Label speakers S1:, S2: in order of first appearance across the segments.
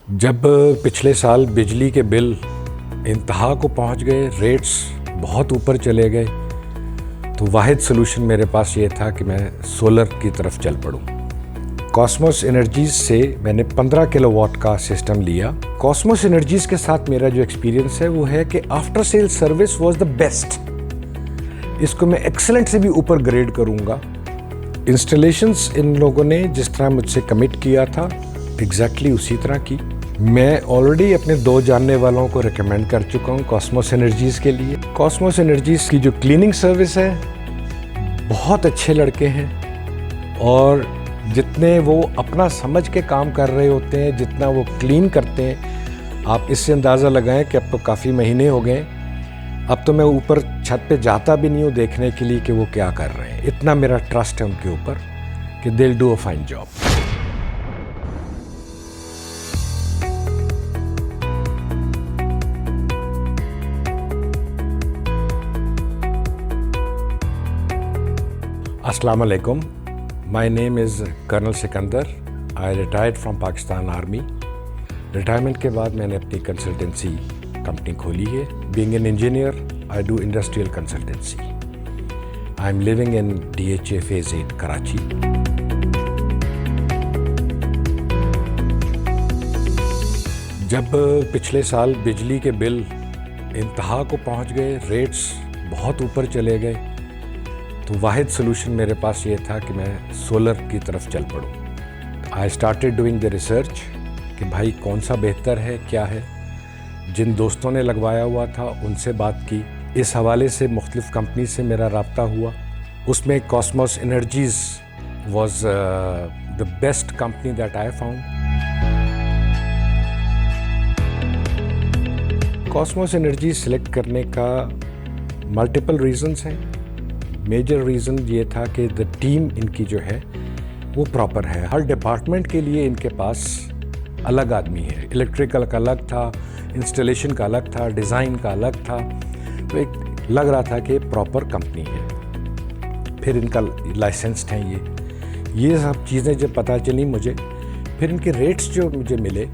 S1: जब पिछले साल बिजली के बिल इंतहा को पहुंच गए, रेट्स बहुत ऊपर चले गए, तो वाहिद सलूशन मेरे पास ये था कि मैं सोलर की तरफ चल पड़ूं। कॉस्मोस एनर्जीज से मैंने 15 किलोवाट का सिस्टम लिया। कॉस्मोस एनर्जीज के साथ मेरा जो एक्सपीरियंस है वो है कि after sale service was the best. इसको मैं एक्सेलेंट से भी ऊपर ग्रेड करूंगा। इंस्टॉलेशंस इन लोगों ने जिस तरह मुझसे कमिट किया था एग्जैक्टली उसी तरह की। मैं ऑलरेडी अपने 2 जानने वालों को रिकमेंड कर चुका हूँ कॉस्मोस एनर्जीज के लिए। कॉस्मोस एनर्जीज की जो क्लीनिंग सर्विस है, बहुत अच्छे लड़के हैं और जितने वो अपना समझ के काम कर रहे होते हैं, जितना वो क्लीन करते हैं, आप इससे अंदाज़ा लगाएं कि अब तो काफ़ी महीने हो गए। अब तो मैं ऊपर छत पे जाता भी नहीं हूँ देखने के लिए कि वो क्या कर रहे हैं। इतना मेरा ट्रस्ट है उनके ऊपर कि they will do a fine job. Assalamu alaikum. My name is Colonel Sikandar. I retired from Pakistan Army. Retirement के बाद मैंने अपनी कंसल्टेंसी कंपनी खोली है। Being an engineer, I do industrial consultancy. I am living in DHA Phase 8, Karachi. जब पिछले साल बिजली के बिल इंतहा को पहुंच गए, रेट्स बहुत ऊपर चले गए, तो वाहिद सलूशन मेरे पास ये था कि मैं सोलर की तरफ चल पड़ूं। I started doing the research कि भाई कौन सा बेहतर है, क्या है। जिन दोस्तों ने लगवाया हुआ था उनसे बात की। इस हवाले से मुख्तलिफ कंपनी से मेरा रब्ता हुआ। उसमें Cosmos energies was the best company that I found. Cosmos energies select करने का मल्टीपल रीजंस हैं। मेजर रीज़न ये था कि द टीम इनकी जो है वो प्रॉपर है। हर डिपार्टमेंट के लिए इनके पास अलग आदमी है। इलेक्ट्रिकल का अलग था, इंस्टॉलेशन का अलग था, डिज़ाइन का अलग था। तो एक लग रहा था कि प्रॉपर कंपनी है। फिर इनका लाइसेंस्ड है ये सब चीज़ें जब पता चली मुझे, फिर इनके रेट्स जो मुझे मिले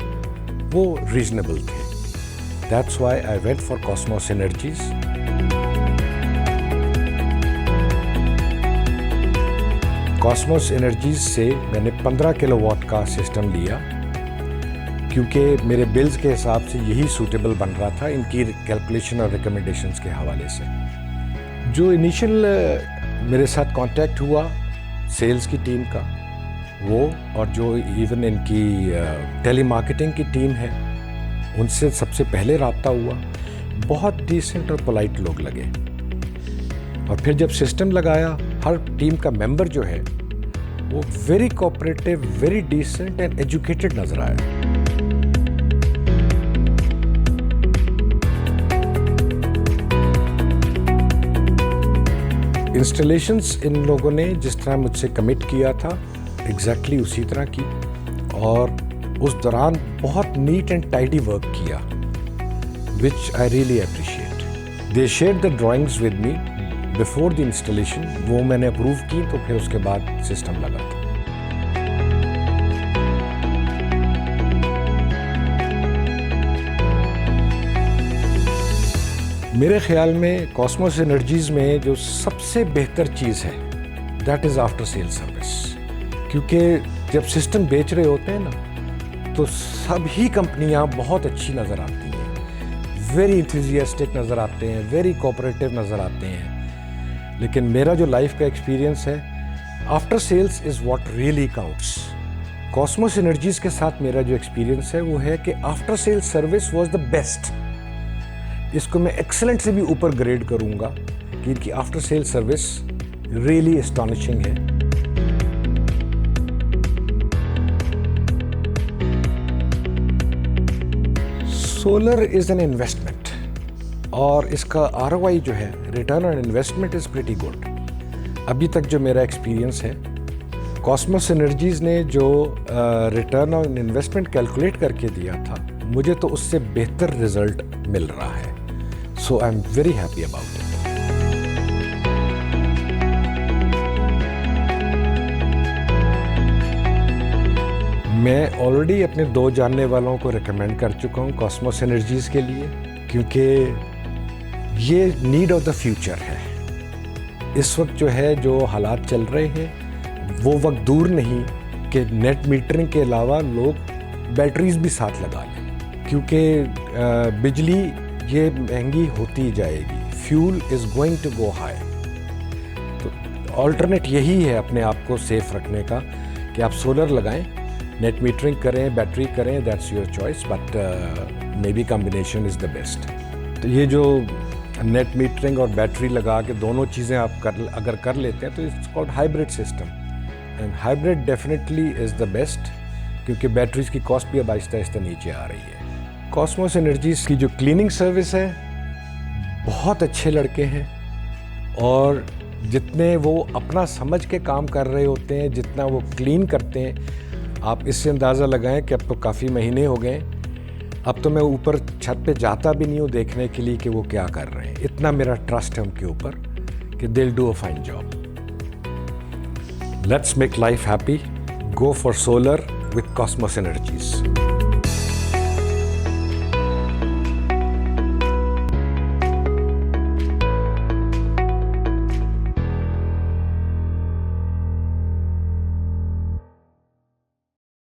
S1: वो रीजनेबल थे। That's why I went for Cosmos energies. Cosmos energies से मैंने 15 किलोवाट का सिस्टम लिया क्योंकि मेरे बिल्स के हिसाब से यही सूटेबल बन रहा था इनकी कैलकुलेशन और रिकमेंडेशंस के हवाले से। जो इनिशियल मेरे साथ कांटेक्ट हुआ सेल्स की टीम का, वो और जो इवन इनकी टेली मार्केटिंग की टीम है, उनसे सबसे पहले रब्ता हुआ। बहुत डिसेंट और पोलाइट लोग लगे। और फिर जब सिस्टम लगाया, हर टीम का मेंबर जो है वो very cooperative, very decent and educated नजर आया। इंस्टॉलेशंस इन लोगों ने जिस तरह मुझसे कमिट किया था एग्जैक्टली उसी तरह की, और उस दौरान बहुत नीट एंड टाइडी वर्क किया, which I really appreciate. They shared the drawings with me before the installation. वो मैंने अप्रूव की, तो फिर उसके बाद सिस्टम लगा था। मेरे ख्याल में कॉस्मोस एनर्जीज में जो सबसे बेहतर चीज़ है that is after sale service. क्योंकि जब सिस्टम बेच रहे होते हैं ना, तो सभी कंपनियां बहुत अच्छी नज़र आती हैं, वेरी इंथुजियास्टिक नज़र आते हैं, वेरी कोऑपरेटिव नज़र आते हैं। लेकिन मेरा जो लाइफ का एक्सपीरियंस है, after sales is what really counts. Cosmos Energies के साथ मेरा जो एक्सपीरियंस है वो है कि after sale service was the best. इसको मैं एक्सेलेंट से भी ऊपर ग्रेड करूंगा कि इनकी after sale service really astonishing है। सोलर इज़ एन इन्वेस्टमेंट और इसका ROI जो है, return on investment is pretty good. अभी तक जो मेरा एक्सपीरियंस है, कॉस्मोस एनर्जीज ने जो रिटर्न ऑन इन्वेस्टमेंट कैलकुलेट करके दिया था, मुझे तो उससे बेहतर रिजल्ट मिल रहा है। So I am very happy about it. मैं ऑलरेडी अपने 2 जानने वालों को रिकमेंड कर चुका हूँ कॉस्मोस एनर्जीज़ के लिए, क्योंकि ये नीड ऑफ द फ्यूचर है। इस वक्त जो है, जो हालात चल रहे हैं, वो वक्त दूर नहीं कि नेट मीटरिंग के अलावा लोग बैटरीज भी साथ लगा लें, क्योंकि बिजली ये महंगी होती जाएगी। Fuel is going to go high. तो ऑल्टरनेट यही है अपने आप को सेफ रखने का कि आप सोलर लगाएं, नेट मीटरिंग करें, बैटरी करें, that's your choice, but may be combination is the best. तो ये जो नेट मीटरिंग और बैटरी लगा के दोनों चीज़ें आप अगर कर लेते हैं तो it's called hybrid system, and hybrid definitely is the best, क्योंकि बैटरीज की कॉस्ट भी अब आहिस्ता आहिस्ता नीचे आ रही है। कॉस्मोस एनर्जीज़ की जो क्लीनिंग सर्विस है, बहुत अच्छे लड़के हैं, और जितने वो अपना समझ के काम कर रहे होते हैं, जितना वो क्लीन करते हैं, आप इससे अंदाज़ा लगाएं कि अब तो काफ़ी महीने हो गए, अब तो मैं ऊपर छत पे जाता भी नहीं हूँ देखने के लिए कि वो क्या कर रहे हैं। इतना मेरा ट्रस्ट है उनके ऊपर कि they will do a fine job. Let's make life happy, go for solar with Cosmos energies.